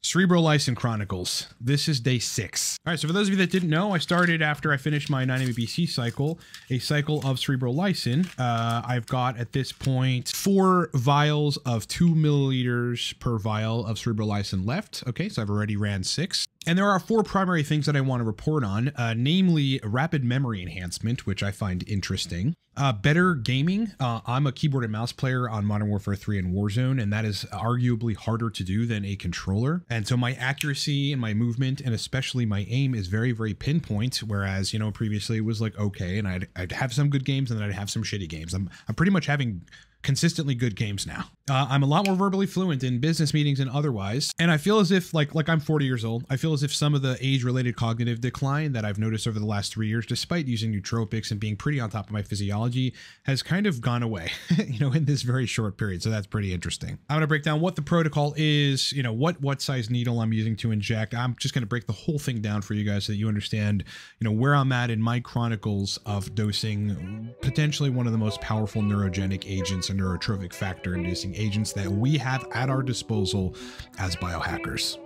Cerebrolysin Chronicles. This is day 6. All right, so for those of you that didn't know, I started after I finished my 9 MBC cycle, a cycle of Cerebrolysin. I've got at this point 4 vials of 2 milliliters per vial of Cerebrolysin left. Okay, so I've already ran 6. And there are 4 primary things that I want to report on, namely rapid memory enhancement, which I find interesting. Better gaming. I'm a keyboard and mouse player on Modern Warfare 3 and Warzone, and that is arguably harder to do than a controller. And so my accuracy and my movement, and especially my aim, is very, very pinpoint. Whereas, you know, previously it was like, okay, and I'd have some good games and then I'd have some shitty games. I'm pretty much having consistently good games now. I'm a lot more verbally fluent in business meetings and otherwise. And I feel as if like I'm 40 years old. I feel as if some of the age-related cognitive decline that I've noticed over the last 3 years, despite using nootropics and being pretty on top of my physiology, has kind of gone away, you know, in this very short period. So that's pretty interesting. I'm going to break down what the protocol is, you know, what size needle I'm using to inject. I'm just going to break the whole thing down for you guys so that you understand, you know, where I'm at in my chronicles of dosing potentially one of the most powerful neurogenic agents and neurotrophic factor inducing agents that we have at our disposal as biohackers.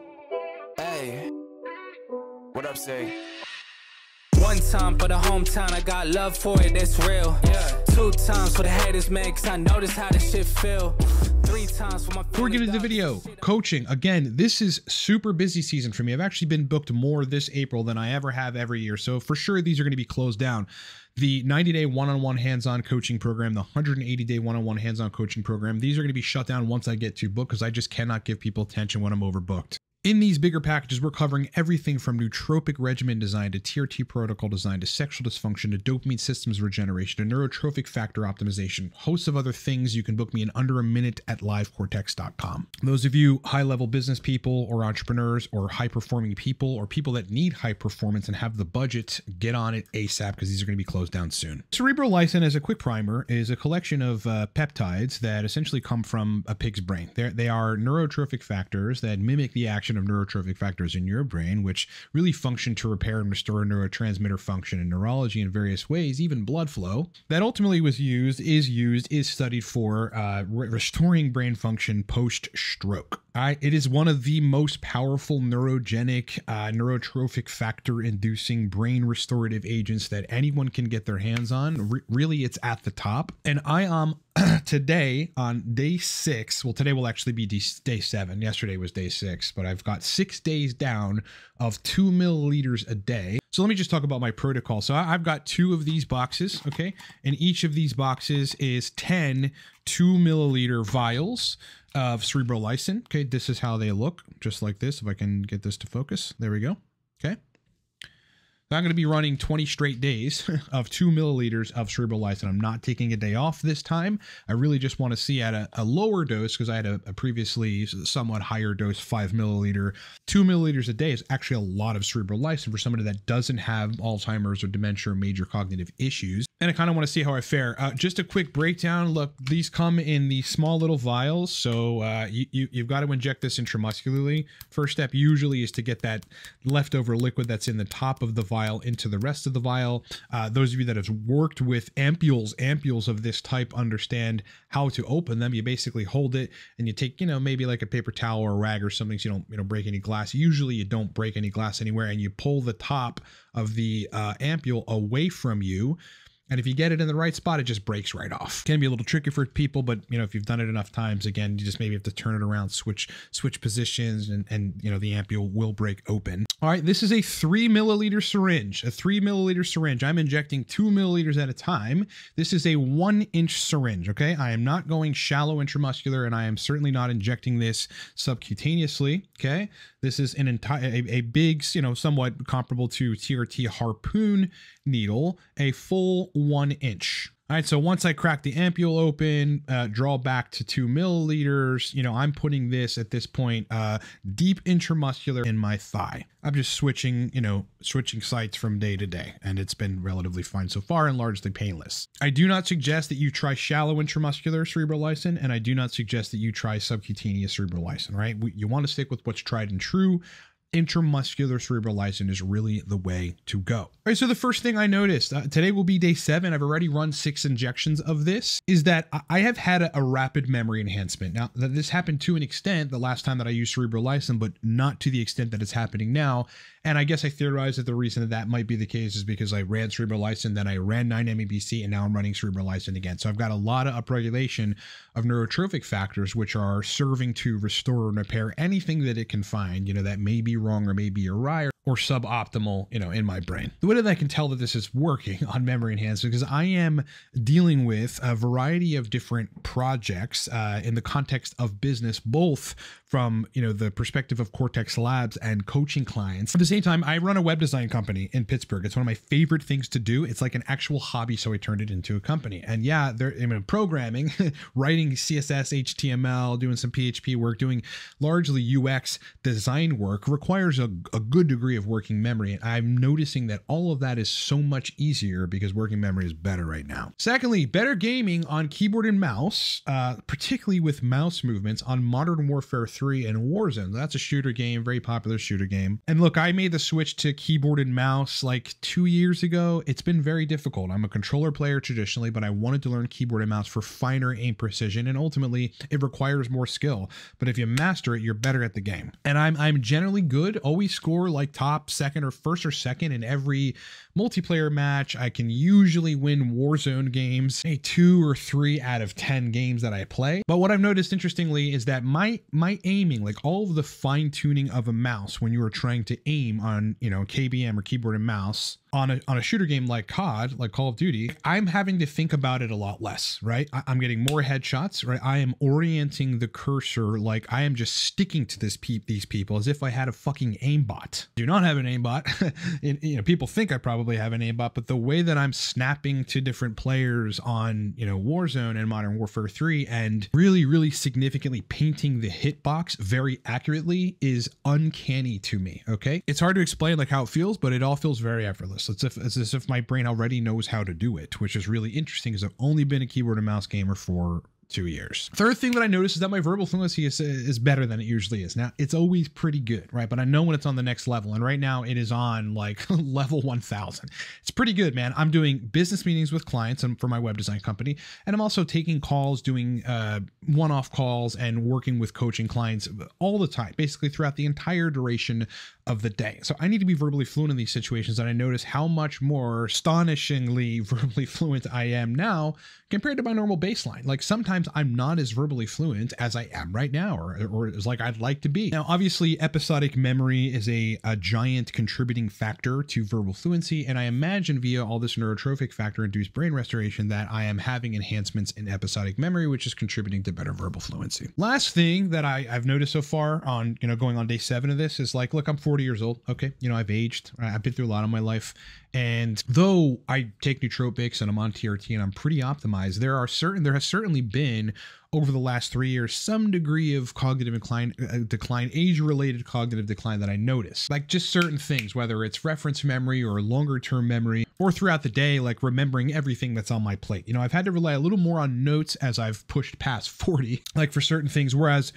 Hey, what up, say? One time for the hometown, I got love for it, that's real. Yeah. 2 times for the haters, man, cause I notice how this shit feel. 3 times for my. Before we get into the video, coaching. Again, this is super busy season for me. I've actually been booked more this April than I ever have every year. So for sure, these are going to be closed down. The 90-day one-on-one hands-on coaching program, the 180-day one-on-one hands-on coaching program, these are going to be shut down once I get to book because I just cannot give people attention when I'm overbooked. In these bigger packages, we're covering everything from nootropic regimen design to TRT protocol design to sexual dysfunction to dopamine systems regeneration to neurotrophic factor optimization, hosts of other things. You can book me in under a minute at livecortex.com. Those of you high-level business people or entrepreneurs or high-performing people or people that need high performance and have the budget, get on it ASAP because these are going to be closed down soon. Cerebrolysin, as a quick primer, is a collection of peptides that essentially come from a pig's brain. They are neurotrophic factors that mimic the action of neurotrophic factors in your brain, which really function to repair and restore neurotransmitter function in neurology in various ways, even blood flow. That ultimately is studied for restoring brain function post-stroke. It is one of the most powerful neurogenic, neurotrophic factor inducing brain restorative agents that anyone can get their hands on. Really, it's at the top. And I am today on day 6. Well, today will actually be day 7. Yesterday was day 6, but I've got 6 days down of 2 milliliters a day. So let me just talk about my protocol. So I've got 2 of these boxes, okay? And each of these boxes is 10 2 milliliter vials of Cerebrolysin. Okay, this is how they look, just like this. If I can get this to focus, there we go. Okay. So I'm going to be running 20 straight days of 2 milliliters of Cerebrolysin. I'm not taking a day off this time. I really just want to see at a lower dose because I had a previously somewhat higher dose, 5 milliliter. 2 milliliters a day is actually a lot of Cerebrolysin for somebody that doesn't have Alzheimer's or dementia or major cognitive issues. And I kind of want to see how I fare. Just a quick breakdown. Look, these come in these small little vials. So you've got to inject this intramuscularly. First step usually is to get that leftover liquid that's in the top of the vial into the rest of the vial. Those of you that have worked with ampules of this type understand how to open them. You basically hold it and you take, you know, maybe like a paper towel or a rag or something so you don't break any glass. Usually you don't break any glass anywhere, and you pull the top of the ampule away from you. And if you get it in the right spot, it just breaks right off. Can be a little tricky for people, but you know, if you've done it enough times, again, you just maybe have to turn it around, switch positions, and you know, the ampule will break open. All right, this is a 3 milliliter syringe, I'm injecting 2 milliliters at a time. This is a 1-inch syringe, okay? I am not going shallow intramuscular, and I am certainly not injecting this subcutaneously, okay? This is a big, you know, somewhat comparable to TRT harpoon needle, a full 1 inch. All right, so once I crack the ampule open, draw back to 2 milliliters, you know, I'm putting this at this point deep intramuscular in my thigh. I'm just switching sites from day to day, and it's been relatively fine so far and largely painless. I do not suggest that you try shallow intramuscular Cerebrolysin, and I do not suggest that you try subcutaneous Cerebrolysin, right? You want to stick with what's tried and true. intramuscular cerebrolysin is really the way to go. All right, so the first thing I noticed, today will be day 7. I've already run 6 injections of this, is that I have had a rapid memory enhancement. Now, this happened to an extent the last time that I used cerebrolysin, but not to the extent that it's happening now. And I guess I theorized that the reason that might be the case is because I ran cerebrolysin, then I ran 9-MeBC, and now I'm running cerebrolysin again. So I've got a lot of upregulation of neurotrophic factors, which are serving to restore and repair anything that it can find, that may be wrong or may be awry or suboptimal, in my brain. The way that I can tell that this is working on memory enhancement, because I am dealing with a variety of different projects in the context of business, both from, the perspective of Cortex Labs and coaching clients. At the same time, I run a web design company in Pittsburgh. It's one of my favorite things to do. It's like an actual hobby, so I turned it into a company. And yeah, programming, writing CSS, HTML, doing some PHP work, doing largely UX design work requires a good degree of working memory. And I'm noticing that all of that is so much easier because working memory is better right now. Secondly, better gaming on keyboard and mouse, particularly with mouse movements on Modern Warfare 3 and Warzone. That's a shooter game, very popular shooter game. And look, I made the switch to keyboard and mouse like 2 years ago. It's been very difficult. I'm a controller player traditionally, but I wanted to learn keyboard and mouse for finer aim precision, and ultimately it requires more skill. But if you master it, you're better at the game. And I'm generally good, always score like top, second, or first or second in every multiplayer match. I can usually win Warzone games, 2 or 3 out of 10 games that I play. But what I've noticed interestingly is that my aiming, like all of the fine tuning of a mouse when you are trying to aim on, KBM or keyboard and mouse on a shooter game like COD, like Call of Duty, I'm having to think about it a lot less, right? I'm getting more headshots, right? I am orienting the cursor like I am just sticking to these people as if I had a fucking aimbot. Do not have an aimbot. People think I probably have an aimbot, but the way that I'm snapping to different players on, Warzone and Modern Warfare 3 and really, really significantly painting the hitbox very accurately is uncanny to me, okay? It's hard to explain like how it feels, but it all feels very effortless. It's as if my brain already knows how to do it, which is really interesting because I've only been a keyboard and mouse gamer for 2 years. Third thing that I noticed is that my verbal fluency is better than it usually is. Now, it's always pretty good, right? But I know when it's on the next level, and right now it is on like level 1000. It's pretty good, man. I'm doing business meetings with clients and for my web design company, and I'm also taking calls, doing one-off calls and working with coaching clients all the time, basically throughout the entire duration of the day. So I need to be verbally fluent in these situations, and I notice how much more astonishingly verbally fluent I am now compared to my normal baseline. Like sometimes I'm not as verbally fluent as I am right now, or as like I'd like to be. Now, obviously, episodic memory is a giant contributing factor to verbal fluency, and I imagine via all this neurotrophic factor-induced brain restoration that I am having enhancements in episodic memory, which is contributing to better verbal fluency. Last thing that I've noticed so far on, going on day 7 of this is like, look, I'm 40 years old. Okay. I've aged. I've been through a lot of my life. And though I take nootropics and I'm on TRT and I'm pretty optimized, there has certainly been over the last 3 years some degree of cognitive decline, age-related cognitive decline that I notice. Like just certain things, whether it's reference memory or longer-term memory, or throughout the day, like remembering everything that's on my plate. I've had to rely a little more on notes as I've pushed past 40, like for certain things, whereas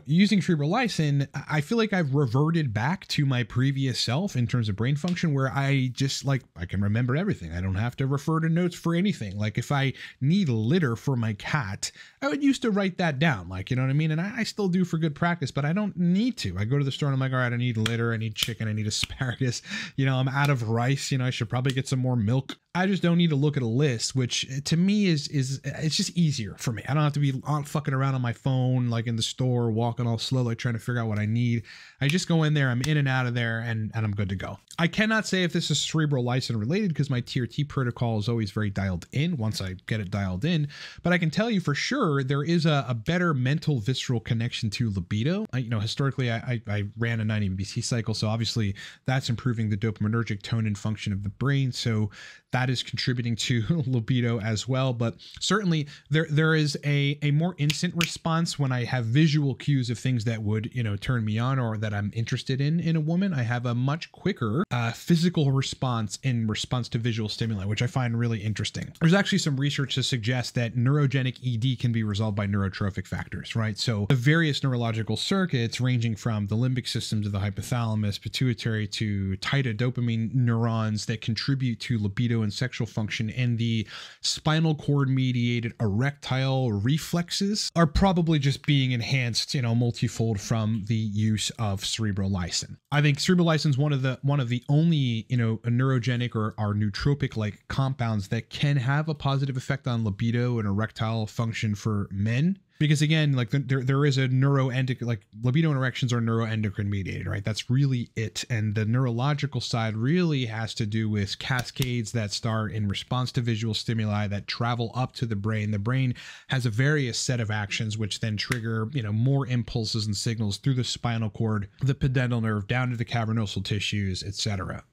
using cerebrolysin, I feel like I've reverted back to my previous self in terms of brain function, where I just I can remember everything. I don't have to refer to notes for anything. Like if I need litter for my cat, I would used to write that down, you know what I mean? And I still do for good practice, but I don't need to. I go to the store and I'm like, all right, I need litter, I need chicken, I need asparagus, I'm out of rice, I should probably get some more milk. I just don't need to look at a list, which to me is it's just easier for me. I don't have to be fucking around on my phone, like in the store, walking all slow, like trying to figure out what I need. I just go in there, I'm in and out of there, and I'm good to go. I cannot say if this is cerebrolysin related because my TRT protocol is always very dialed in once I get it dialed in, but I can tell you for sure there is a better mental visceral connection to libido. Historically, I ran a 90 BC cycle, so obviously that's improving the dopaminergic tone and function of the brain. So that is contributing to libido as well. But certainly there is a more instant response when I have visual cues of things that would, you know, turn me on or that I'm interested in a woman. I have a much quicker physical response in response to visual stimuli, which I find really interesting. There's actually some research to suggest that neurogenic ED can be resolved by neurotrophic factors, right? So the various neurological circuits ranging from the limbic system to the hypothalamus, pituitary to theta dopamine neurons that contribute to libido and sexual function, and the spinal cord mediated erectile reflexes are probably just being enhanced, you know, multifold from the use of cerebrolysin. I think cerebrolysin is one of the only, you know, neurogenic or nootropic like compounds that can have a positive effect on libido and erectile function for men. Because again, like there is a neuroendocrine, like libido and erections are neuroendocrine mediated, right? That's really it. And the neurological side really has to do with cascades that start in response to visual stimuli that travel up to the brain. The brain has a various set of actions which then trigger, you know, more impulses and signals through the spinal cord, the pudendal nerve, down to the cavernosal tissues, etc.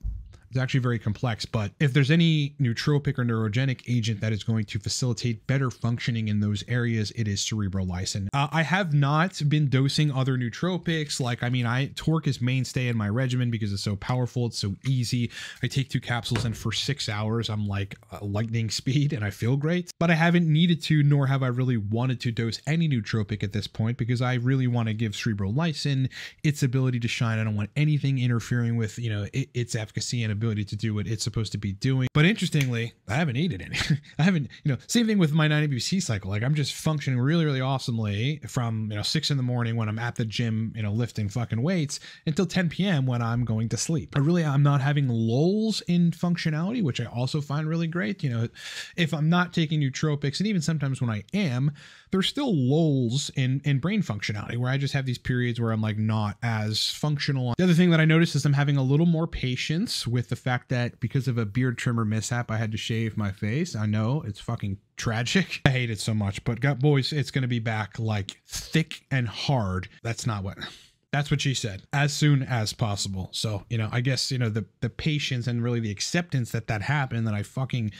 It's actually very complex, but if there's any nootropic or neurogenic agent that is going to facilitate better functioning in those areas, it is cerebrolysin. I have not been dosing other nootropics. Like, I mean, Torque is mainstay in my regimen because it's so powerful. It's so easy. I take 2 capsules and for 6 hours, I'm like lightning speed and I feel great, but I haven't needed to, nor have I really wanted to dose any nootropic at this point because I really want to give cerebrolysin its ability to shine. I don't want anything interfering with, you know, its efficacy and ability to do what it's supposed to be doing. But interestingly, I haven't needed any. I haven't, you know, same thing with my 9-ABC cycle. Like I'm just functioning really, really awesomely from, you know, 6 in the morning when I'm at the gym, you know, lifting fucking weights until 10 p.m. when I'm going to sleep. I'm not having lulls in functionality, which I also find really great. You know, if I'm not taking nootropics, and even sometimes when I am, there's still lulls in brain functionality where I just have these periods where I'm like not as functional. The other thing that I noticed is I'm having a little more patience with the fact that because of a beard trimmer mishap, I had to shave my face. I know it's fucking tragic. I hate it so much, but boys, it's going to be back like thick and hard. That's what she said, as soon as possible. So, you know, I guess, you know, the patience and really the acceptance that happened, that I fucking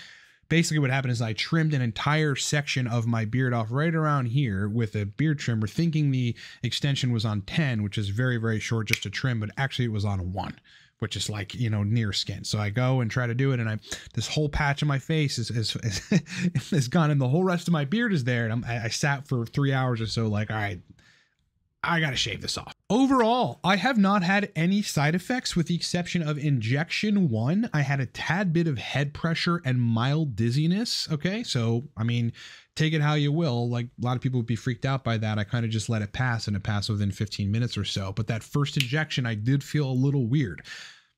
basically what happened is I trimmed an entire section of my beard off right around here with a beard trimmer, thinking the extension was on 10, which is very, very short just to trim, but actually it was on 1, which is like, you know, near skin. So I go and try to do it, and this whole patch of my face is gone, and the whole rest of my beard is there. And I sat for 3 hours or so like, all right, I got to shave this off. Overall, I have not had any side effects with the exception of injection 1. I had a tad bit of head pressure and mild dizziness. Okay. So, I mean, take it how you will. Like a lot of people would be freaked out by that. I kind of just let it pass, and it passed within 15 minutes or so. But that first injection, I did feel a little weird.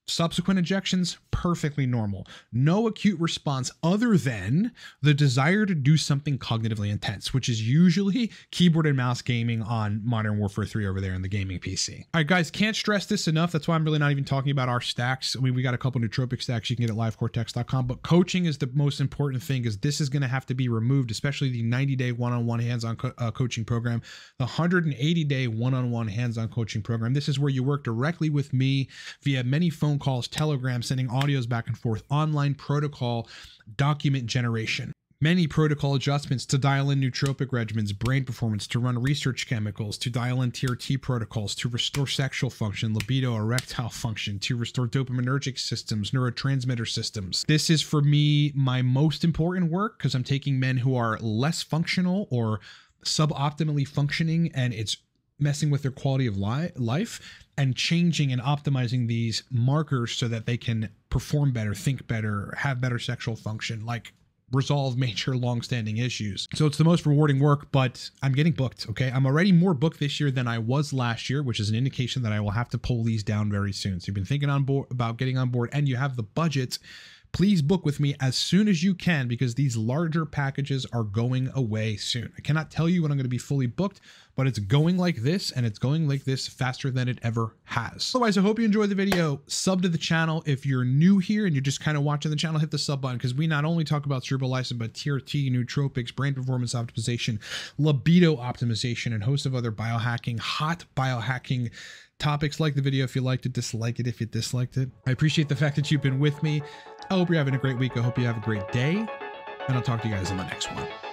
Subsequent injections, perfectly normal. No acute response other than the desire to do something cognitively intense, which is usually keyboard and mouse gaming on Modern Warfare 3 over there in the gaming PC. All right, guys, can't stress this enough. That's why I'm really not even talking about our stacks. I mean, we got a couple nootropic stacks you can get at livecortex.com, but coaching is the most important thing, because this is going to have to be removed, especially the 90-day one-on-one hands-on coaching program, the 180-day one-on-one hands-on coaching program. This is where you work directly with me via many phone calls, Telegram, sending audios back and forth, online protocol, document generation, many protocol adjustments to dial in nootropic regimens, brain performance, to run research chemicals, to dial in TRT protocols, to restore sexual function, libido, erectile function, to restore dopaminergic systems, neurotransmitter systems. This is for me my most important work, because I'm taking men who are less functional or suboptimally functioning, and it's messing with their quality of life, and changing and optimizing these markers so that they can perform better, think better, have better sexual function, like resolve major long-standing issues. So it's the most rewarding work, but I'm getting booked. Okay. I'm already more booked this year than I was last year, which is an indication that I will have to pull these down very soon. So you've been thinking about getting on board and you have the budget, please book with me as soon as you can, because these larger packages are going away soon. I cannot tell you when I'm going to be fully booked, but it's going like this, and it's going like this faster than it ever has. Otherwise, I hope you enjoyed the video. Sub to the channel. If you're new here and you're just kind of watching the channel, hit the sub button, because we not only talk about cerebrolysin, but TRT, nootropics, brain performance optimization, libido optimization, and a host of other biohacking, hot biohacking topics. Like the video if you liked it, dislike it if you disliked it. I appreciate the fact that you've been with me. I hope you're having a great week. I hope you have a great day. And I'll talk to you guys on the next one.